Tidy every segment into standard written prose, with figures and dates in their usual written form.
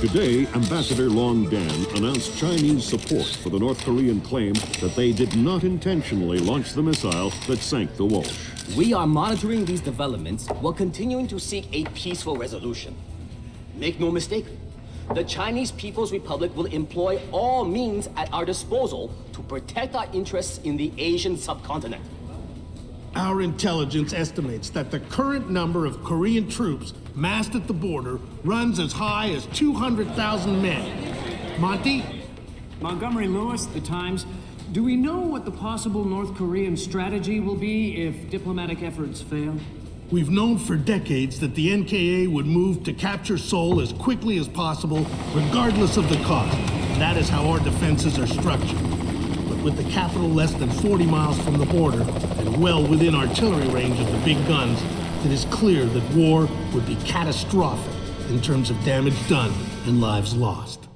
Today, Ambassador Long Dan announced Chinese support for the North Korean claim that they did not intentionally launch the missile that sank the Walsh. We are monitoring these developments while continuing to seek a peaceful resolution. Make no mistake, the Chinese People's Republic will employ all means at our disposal to protect our interests in the Asian subcontinent. Our intelligence estimates that the current number of Korean troops massed at the border runs as high as 200,000 men. Monty? Montgomery Lewis, The Times. Do we know what the possible North Korean strategy will be if diplomatic efforts fail? We've known for decades that the NKA would move to capture Seoul as quickly as possible, regardless of the cost. That is how our defenses are structured. But with the capital less than 40 miles from the border, and well within artillery range of the big guns, it is clear that war would be catastrophic in terms of damage done and lives lost.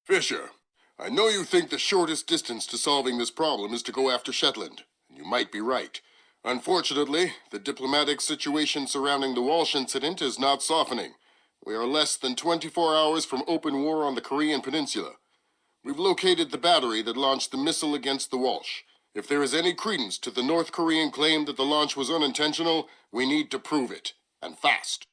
Fisher, I know you think the shortest distance to solving this problem is to go after Shetland, and you might be right. Unfortunately, the diplomatic situation surrounding the Walsh incident is not softening. We are less than 24 hours from open war on the Korean Peninsula. We've located the battery that launched the missile against the Walsh. If there is any credence to the North Korean claim that the launch was unintentional, we need to prove it, and fast.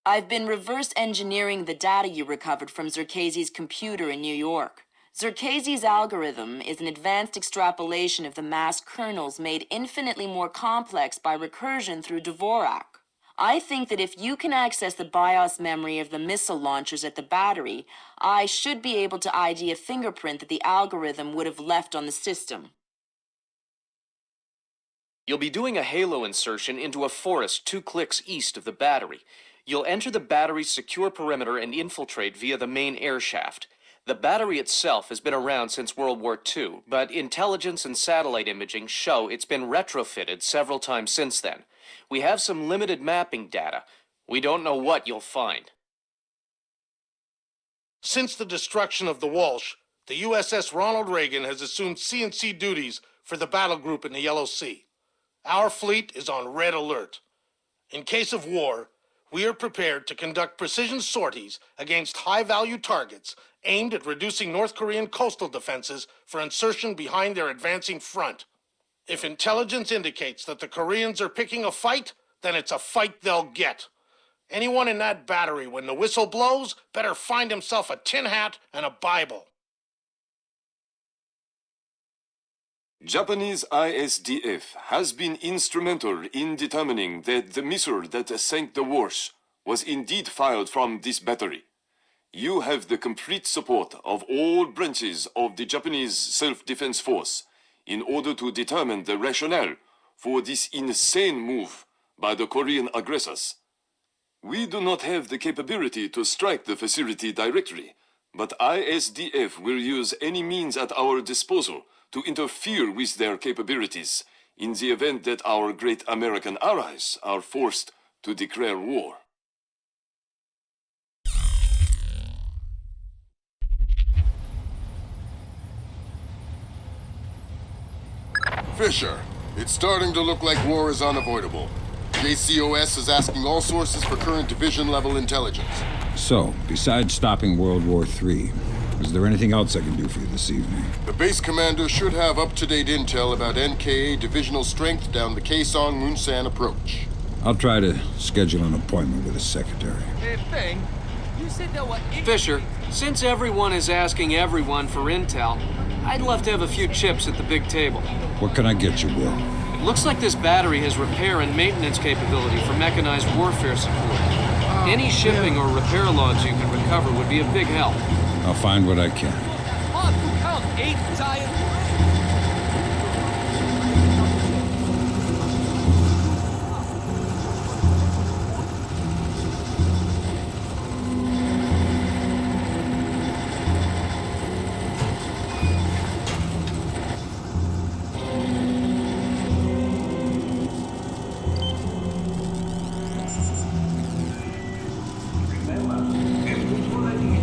I've been reverse engineering the data you recovered from Zerkezi's computer in New York. Zerkezi's algorithm is an advanced extrapolation of the mass kernels made infinitely more complex by recursion through Dvorak. I think that if you can access the BIOS memory of the missile launchers at the battery, I should be able to ID a fingerprint that the algorithm would have left on the system. You'll be doing a halo insertion into a forest 2 clicks east of the battery. You'll enter the battery's secure perimeter and infiltrate via the main air shaft. The battery itself has been around since World War II, but intelligence and satellite imaging show it's been retrofitted several times since then. We have some limited mapping data. We don't know what you'll find. Since the destruction of the Walsh, the USS Ronald Reagan has assumed C&C duties for the battle group in the Yellow Sea. Our fleet is on red alert. In case of war, we are prepared to conduct precision sorties against high-value targets aimed at reducing North Korean coastal defenses for insertion behind their advancing front. If intelligence indicates that the Koreans are picking a fight, then it's a fight they'll get. Anyone in that battery, when the whistle blows, better find himself a tin hat and a Bible. Japanese ISDF has been instrumental in determining that the missile that sank the Walsh was indeed fired from this battery. You have the complete support of all branches of the Japanese self-defense force in order to determine the rationale for this insane move by the Korean aggressors. We do not have the capability to strike the facility directly, but ISDF will use any means at our disposal to interfere with their capabilities in the event that our great American allies are forced to declare war. Fisher, it's starting to look like war is unavoidable. JCOS is asking all sources for current division-level intelligence. So, besides stopping World War III, is there anything else I can do for you this evening? The base commander should have up-to-date intel about NKA divisional strength down the Kaesong-Munsan approach. I'll try to schedule an appointment with his secretary. Hey, Feng, you said there were... Fisher, since everyone is asking everyone for intel, I'd love to have a few chips at the big table. What can I get you, Will? It looks like this battery has repair and maintenance capability for mechanized warfare support. Any shipping or repair logs you can recover would be a big help. I'll find what I can. Hard to count 8 giant...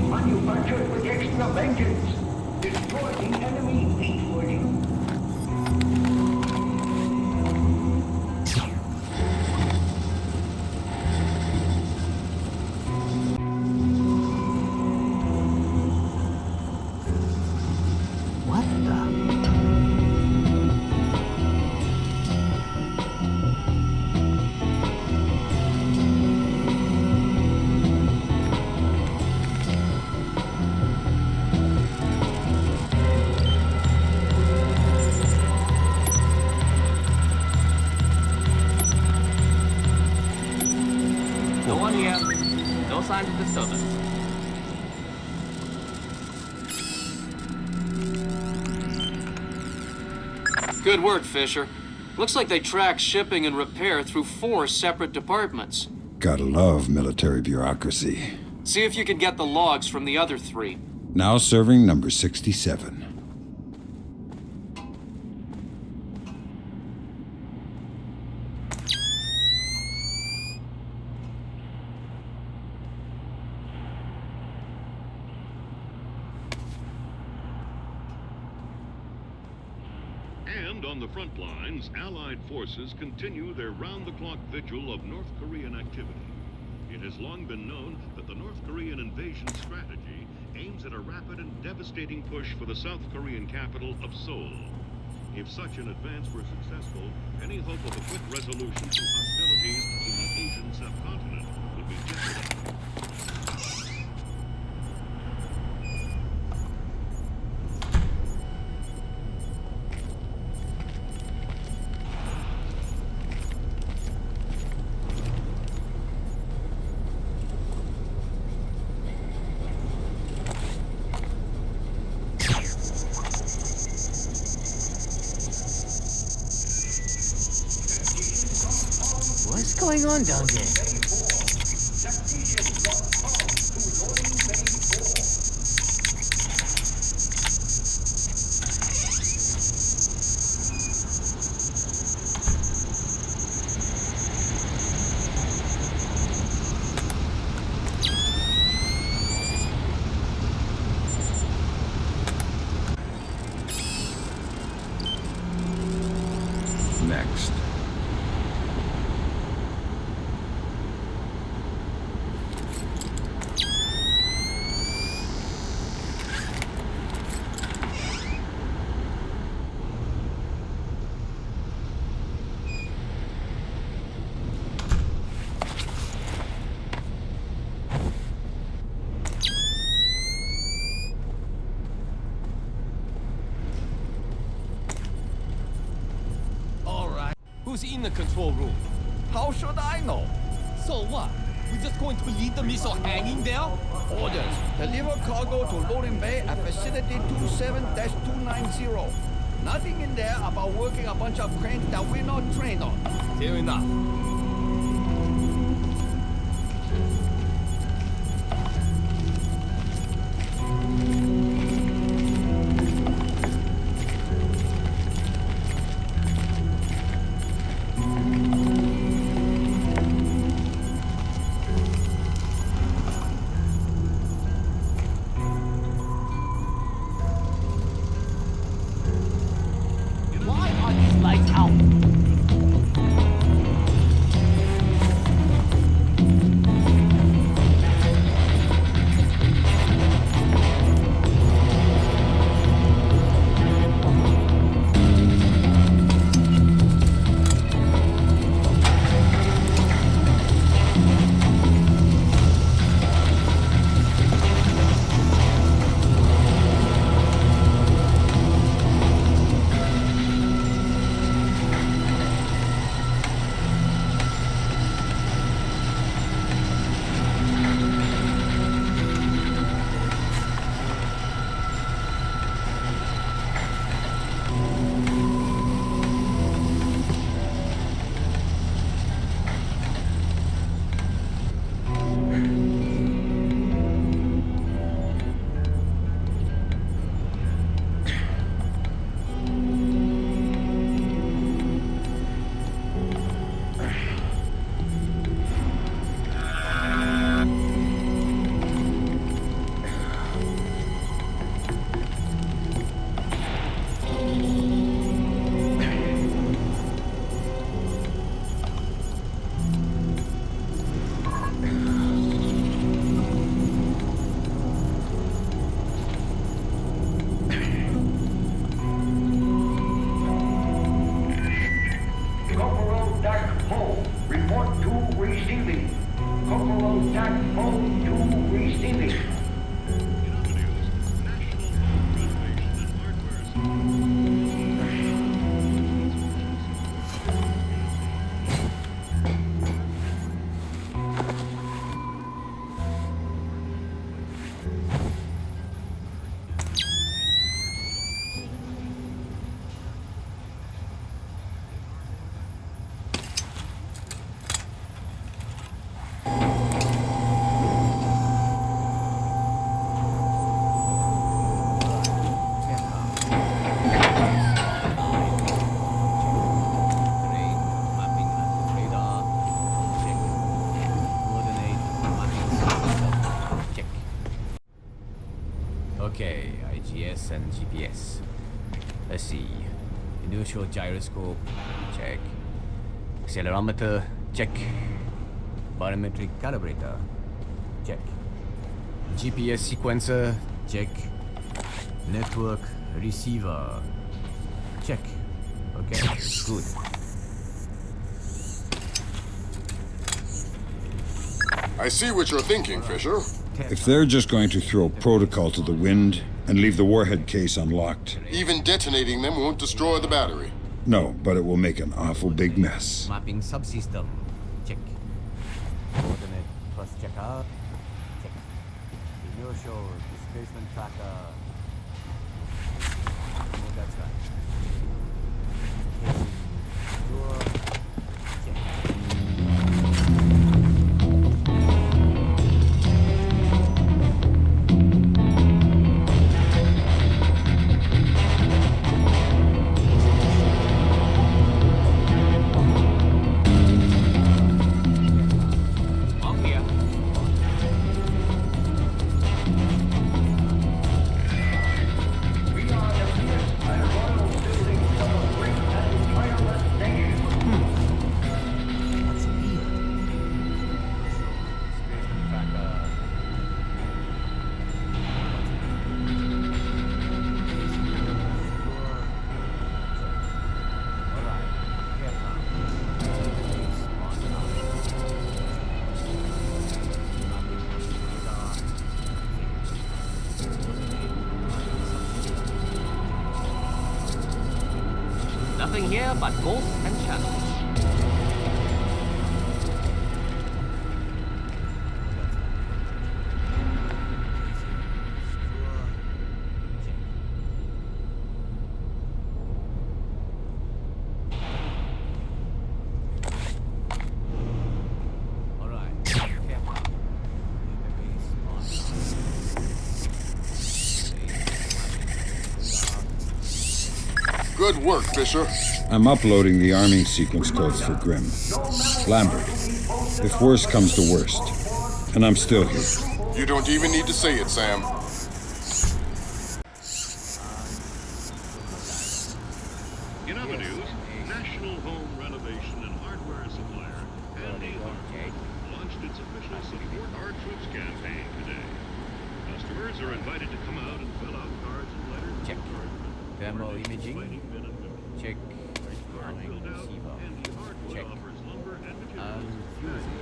Manufactured with extra vengeance, destroying enemy assigned to the service. Good work, Fisher. Looks like they track shipping and repair through 4 separate departments. Gotta love military bureaucracy. See if you can get the logs from the other 3. Now serving number 67. And on the front lines, Allied forces continue their round-the-clock vigil of North Korean activity. It has long been known that the North Korean invasion strategy aims at a rapid and devastating push for the South Korean capital of Seoul. If such an advance were successful, any hope of a quick resolution to hostilities in the Asian subcontinent would be jeopardized. What's going on down there? Next. Who's in the control room? How should I know? So what? We're just going to leave the missile hanging there? Orders. Deliver cargo to loading bay at facility 27-290. Nothing in there about working a bunch of cranes that we're not trained on. Fair enough. Why are these lights out? Okay, IGS and GPS. Let's see. Inertial gyroscope, check. Accelerometer, check. Barometric calibrator, check. GPS sequencer, check. Network receiver, check. Okay, good. I see what you're thinking, Fisher. If they're just going to throw protocol to the wind and leave the warhead case unlocked. Even detonating them won't destroy the battery. No, but it will make an awful big mess. Mapping subsystem, check. Coordinate plus checker, check. Inertial displacement tracker. Oh, that's right. Casing secure, check. All clear. What's here? Displacement tracker. All right. Nothing here but ghosts and shadows. All right. Careful. Database on. Good work, Fisher. I'm uploading the arming sequence codes for Grimm. Lambert, if worst comes to worst, and I'm still here. You don't even need to say it, Sam. In other news, National Home Renovation and Hardware Supplier, Andy Hart, launched its official Support Our Troops campaign today. Customers are invited to come out and fill out cards and letters. Check. Thermal imaging. Explaining men and women. Check. Cards Arming filled out, receiver. Andy Hartwood Check. offers lumber and materials. Fusing.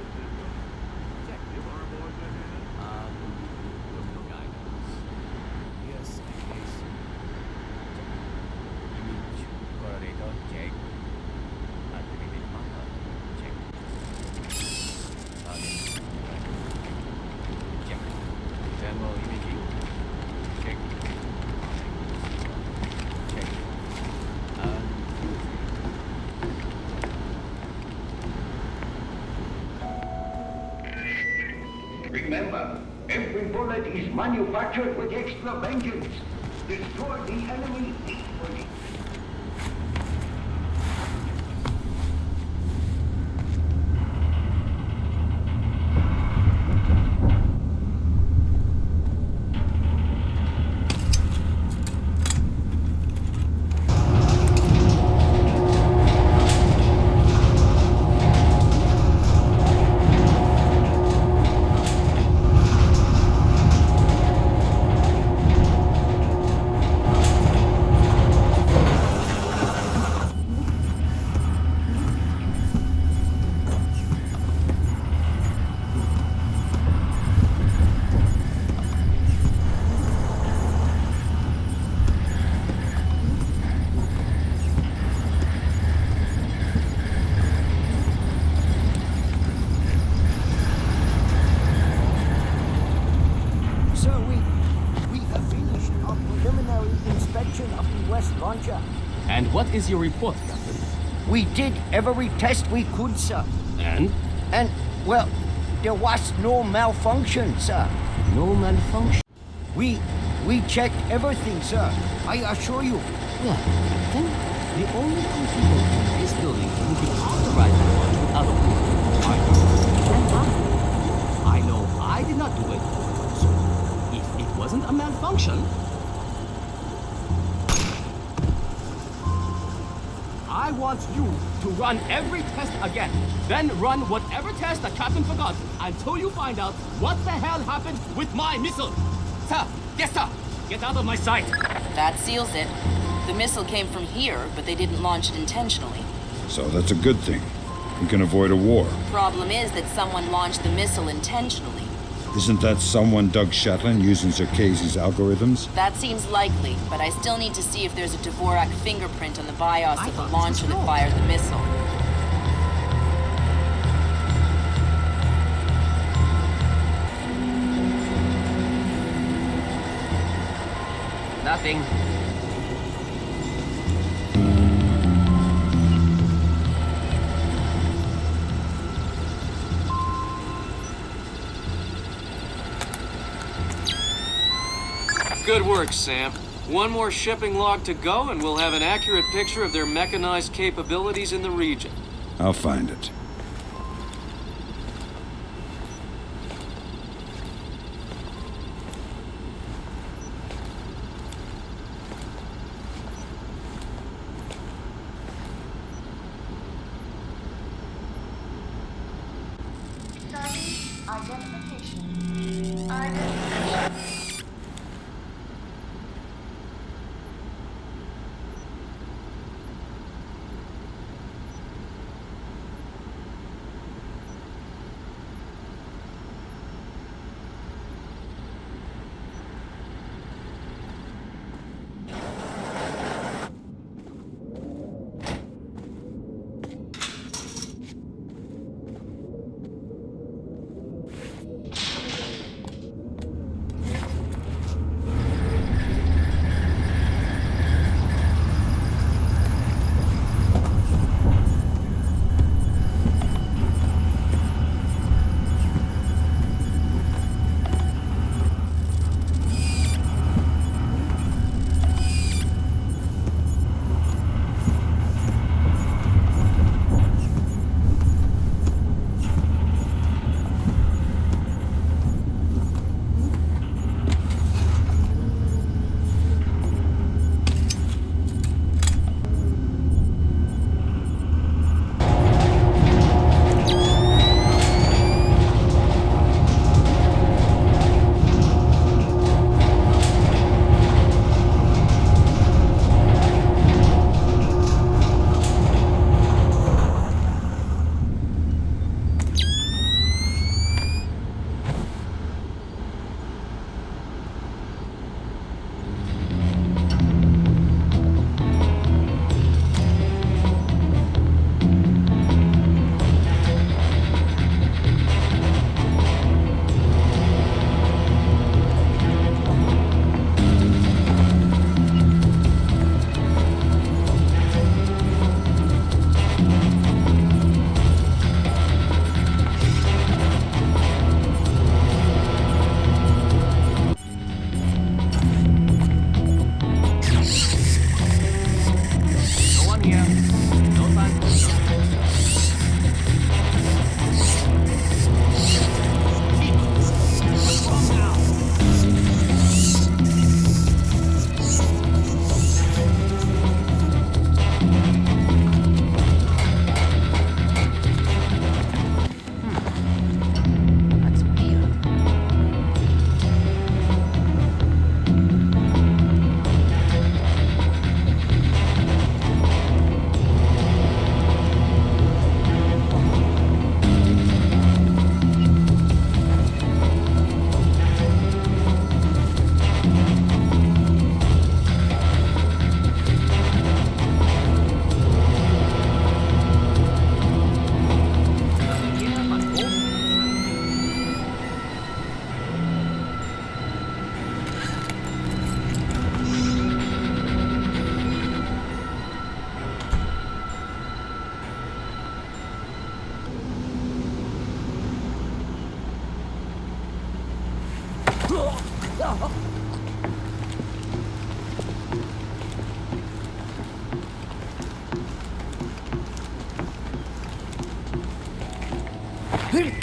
Check. Give our boys a hand. Terminal guidance. Yes, case. Image correlator. Check. Activated marker. Check. Check. Thermal imaging. Check. Check. Remember, every bullet is manufactured with extra vengeance. Destroy the enemy equally. Sir, we have finished our preliminary inspection of the West Launcher. And what is your report, Captain? We did every test we could, sir. And? And, well, there was no malfunction, sir. No malfunction. We checked everything, sir. I assure you. Well, Captain, the only two people in this building who could authorize the launch without approval are you and I. I know I did not do it. So, if it wasn't a malfunction. I want you to run every test again. Then run whatever test the captain forgot until you find out what the hell happened with my missile. Sir, yes sir, get out of my sight. That seals it. The missile came from here, but they didn't launch it intentionally. So that's a good thing. We can avoid a war. Problem is that someone launched the missile intentionally. Isn't that someone Doug Shetland using Zerkezi's algorithms? That seems likely, but I still need to see if there's a Dvorak fingerprint on the BIOS of the launcher that fired the missile. Nothing. Good work, Sam. One more shipping log to go, and we'll have an accurate picture of their mechanized capabilities in the region. I'll find it.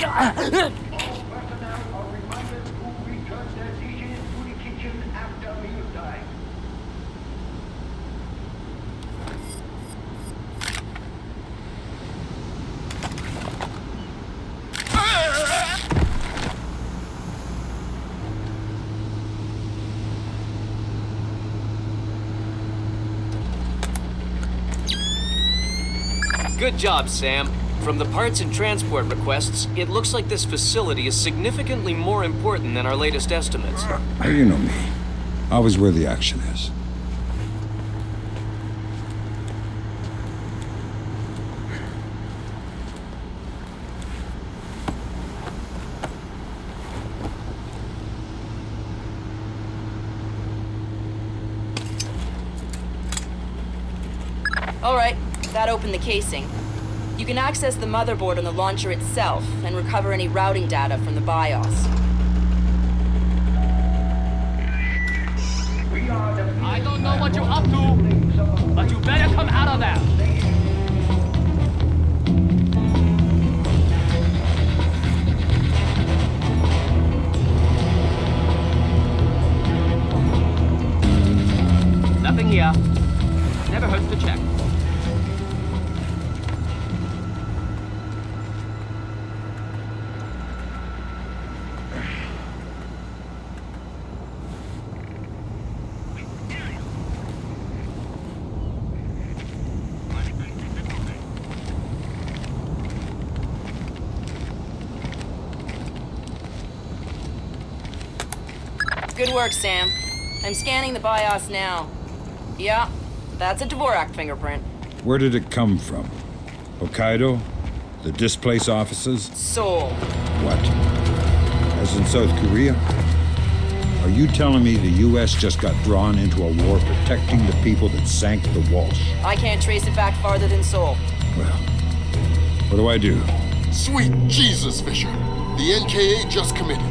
All personnel are reminded to return their dishes to the kitchen. Good job, Sam. From the parts and transport requests, it looks like this facility is significantly more important than our latest estimates. You know me. Always where the action is. All right, that opened the casing. You can access the motherboard on the launcher itself and recover any routing data from the BIOS. I don't know what you're up to, but you better come out of there. Nothing here. Never hurts to check. Good work, Sam. I'm scanning the BIOS now. Yeah, that's a Dvorak fingerprint. Where did it come from? Hokkaido? The displaced offices? Seoul. What? As in South Korea? Are you telling me the U.S. just got drawn into a war protecting the people that sank the Walsh? I can't trace it back farther than Seoul. Well, what do I do? Sweet Jesus, Fisher. The NKA just committed.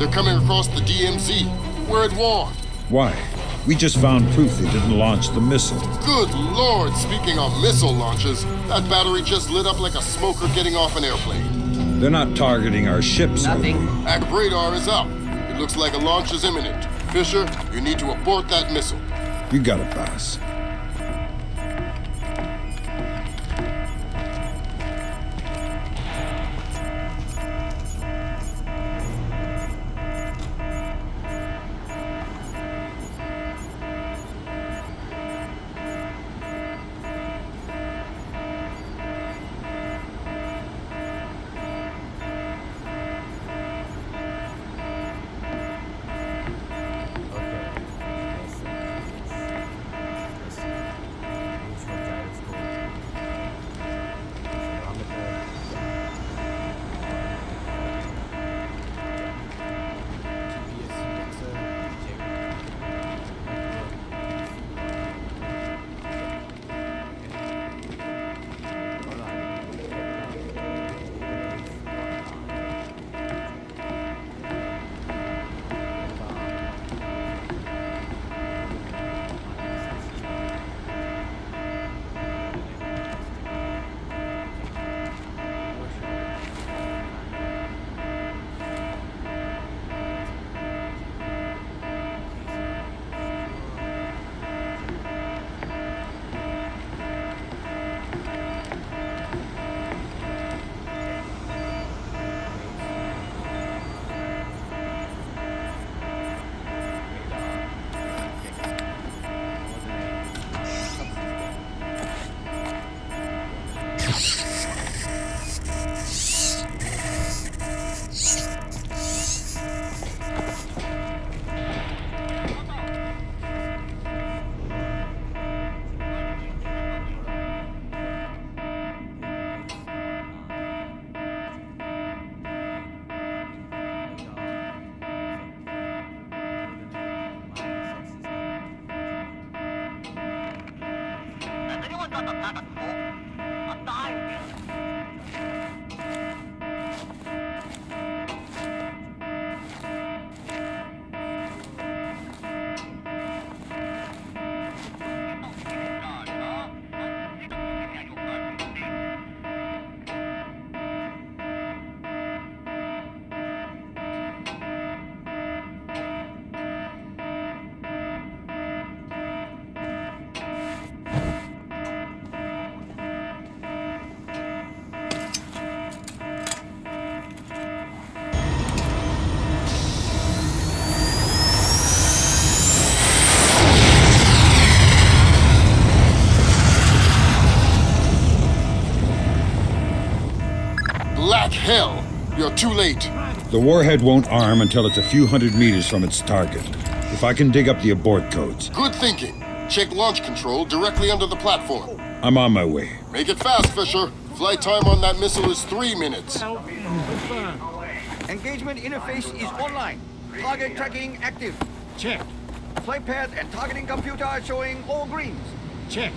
They're coming across the DMZ. We're at war. Why? We just found proof they didn't launch the missile. Good Lord, speaking of missile launches, that battery just lit up like a smoker getting off an airplane. They're not targeting our ships. Nothing. Ag radar is up. It looks like a launch is imminent. Fisher, you need to abort that missile. You got it, boss. Anyone got the packet full? I'm dying. attack. Hell, you're too late. The warhead won't arm until it's a few hundred meters from its target. If I can dig up the abort codes. Good thinking. Check launch control directly under the platform. I'm on my way. Make it fast, Fisher. Flight time on that missile is 3 minutes. Engagement interface is online. Target tracking active. Check. Flight path and targeting computer showing all greens. Check.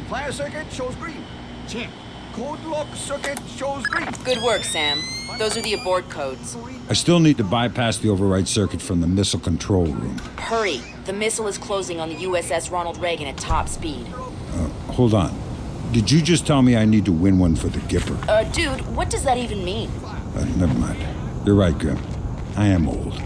Fire circuit shows green. Check. Code lock circuit shows green. Good work, Sam. Those are the abort codes. I still need to bypass the override circuit from the missile control room. Hurry. The missile is closing on the USS Ronald Reagan at top speed. Hold on. Did you just tell me I need to win one for the Gipper? Dude, what does that even mean? Never mind. You're right, Grim. I am old.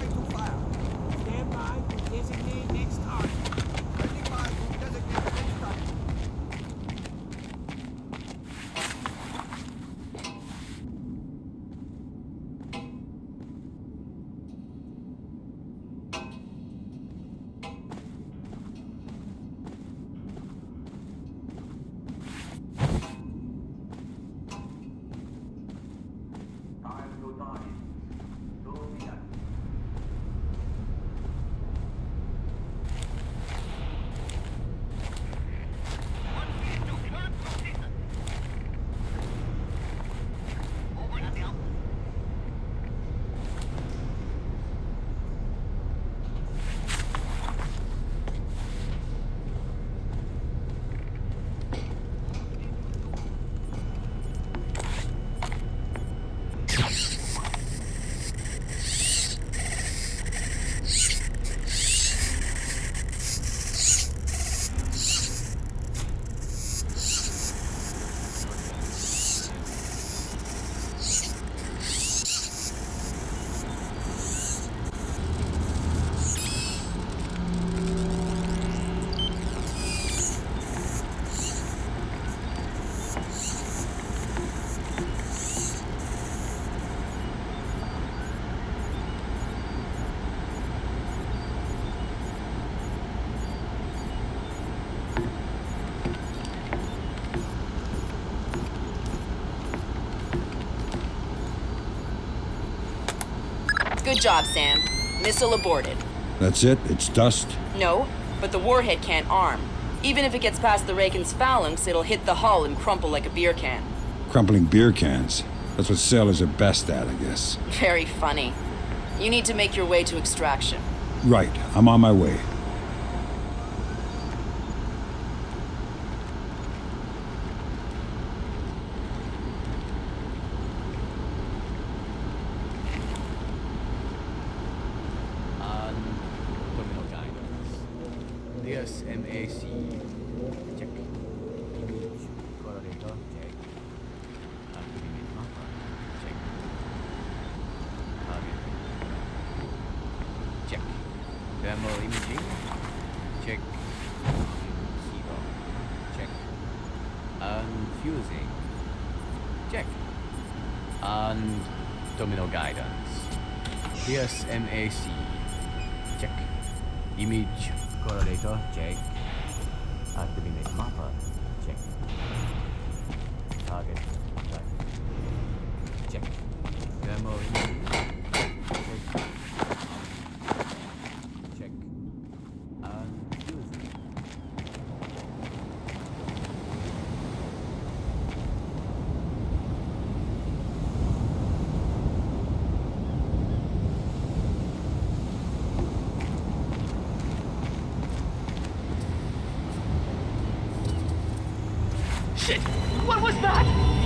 Good job, Sam. Missile aborted. That's it? It's dust? No, but the warhead can't arm. Even if it gets past the Reagan's phalanx, it'll hit the hull and crumple like a beer can. Crumpling beer cans. That's what sailors are best at, I guess. Very funny. You need to make your way to extraction. Right. I'm on my way. SMAC. Check. Image. Correlator. Check. Activate marker. Check. Target. Check. Thermal imaging. Check. Zero. Check. Unfusing. Check. And terminal guidance. SMAC. Check. Image. Correlator, check. Activate mapper, check. Target, check. Demo, check. Check. Unfusing. Shit! What was that?